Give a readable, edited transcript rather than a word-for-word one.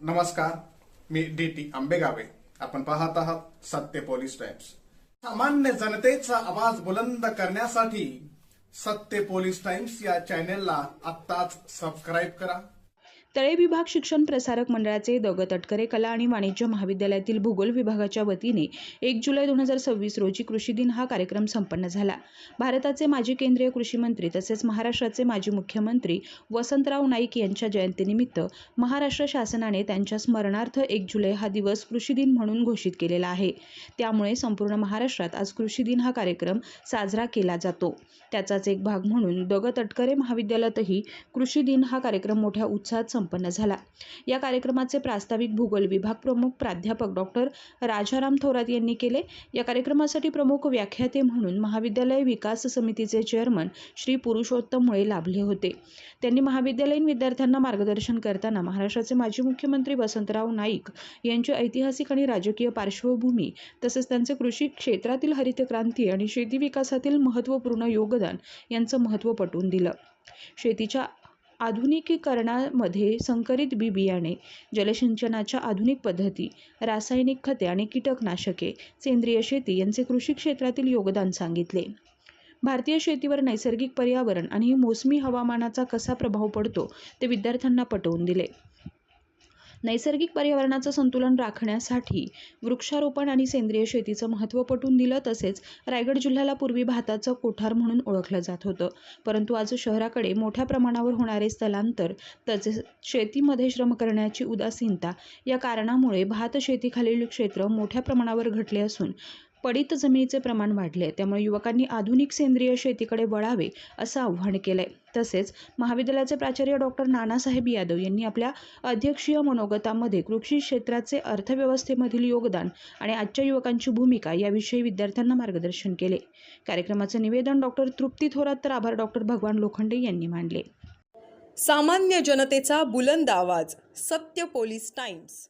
नमस्कार, मी DT आंबेगावे. आपण पाहत आहात सत्य पोलीस टाइम्स. सामान्य जनतेचा आवाज बुलंद करण्यासाठी सत्य पोलीस टाइम्स या चॅनेलला आत्ताच सबस्क्राईब करा. तळे विभाग शिक्षण प्रसारक मंडळाचे द. तटकरे कला आणि वाणिज्य महाविद्यालयातील भूगोल विभागाच्या वतीने 1 जुलै 2026 रोजी कृषी दिन हा कार्यक्रम संपन्न झाला. भारताचे माजी केंद्रीय कृषी मंत्री तसेच महाराष्ट्राचे माजी मुख्यमंत्री वसंतराव नाईक यांच्या जयंतीनिमित्त महाराष्ट्र शासनाने त्यांच्या स्मरणार्थ 1 जुलै हा दिवस कृषी दिन म्हणून घोषित केलेला आहे. त्यामुळे संपूर्ण महाराष्ट्रात आज कृषी दिन हा कार्यक्रम साजरा केला जातो. त्याचाच एक भाग म्हणून द. तटकरे महाविद्यालयातही कृषी दिन हा कार्यक्रम मोठ्या उत्साहात संपन्न झाला. या कार्यक्रमाचे प्रास्ताविक भूगोल विभाग प्रमुख प्राध्यापक डॉक्टर राजाराम थोरात यांनी केले. या कार्यक्रमासाठी प्रमुख व्याख्याते म्हणून महाविद्यालय विकास समितीचे चेअरमन श्री पुरुषोत्तम मुळे लाभले होते. त्यांनी महाविद्यालयीन विद्यार्थ्यांना मार्गदर्शन करताना महाराष्ट्राचे माजी मुख्यमंत्री वसंतराव नाईक यांची ऐतिहासिक आणि राजकीय पार्श्वभूमी तसेच त्यांचे कृषी क्षेत्रातील हरित क्रांती आणि शेती विकासातील महत्त्वपूर्ण योगदान यांचं महत्त्व पटवून दिलं. शेतीच्या आधुनिकीकरणामध्ये संकरित बी बियाणे, जलसिंचनाच्या आधुनिक पद्धती, रासायनिक खते आणि कीटकनाशके, सेंद्रिय शेती यांचे कृषी क्षेत्रातील योगदान सांगितले. भारतीय शेतीवर नैसर्गिक पर्यावरण आणि मोसमी हवामानाचा कसा प्रभाव पडतो ते विद्यार्थ्यांना पटवून दिले. नैसर्गिक पर्यावरणाचं संतुलन राखण्यासाठी वृक्षारोपण आणि सेंद्रिय शेतीचं महत्त्व पटवून दिलं. तसेच रायगड जिल्ह्याला पूर्वी भाताचं कोठार म्हणून ओळखलं जात होतं, परंतु आज शहराकडे मोठ्या प्रमाणावर होणारे स्थलांतर तसेच शेतीमध्ये श्रम करण्याची उदासीनता या कारणामुळे भात शेतीखालील क्षेत्र मोठ्या प्रमाणावर घटले असून पडीत जमिनीचे प्रमाण वाढले. त्यामुळे युवकांनी आधुनिक सेंद्रिय शेतीकडे वळावे असं आव्हान केलंय. तसेच महाविद्यालयाचे प्राचार्य डॉक्टर नानासाहेब यादव यांनी आपल्या अध्यक्षीय मनोगतामध्ये कृषी क्षेत्राचे अर्थव्यवस्थेमधील योगदान आणि आजच्या युवकांची भूमिका याविषयी विद्यार्थ्यांना मार्गदर्शन केले. कार्यक्रमाचे निवेदन डॉक्टर तृप्ती थोरात तर आभार डॉक्टर भगवान लोखंडे यांनी मांडले. सामान्य जनतेचा बुलंद आवाज, सत्य पोलीस टाइम्स.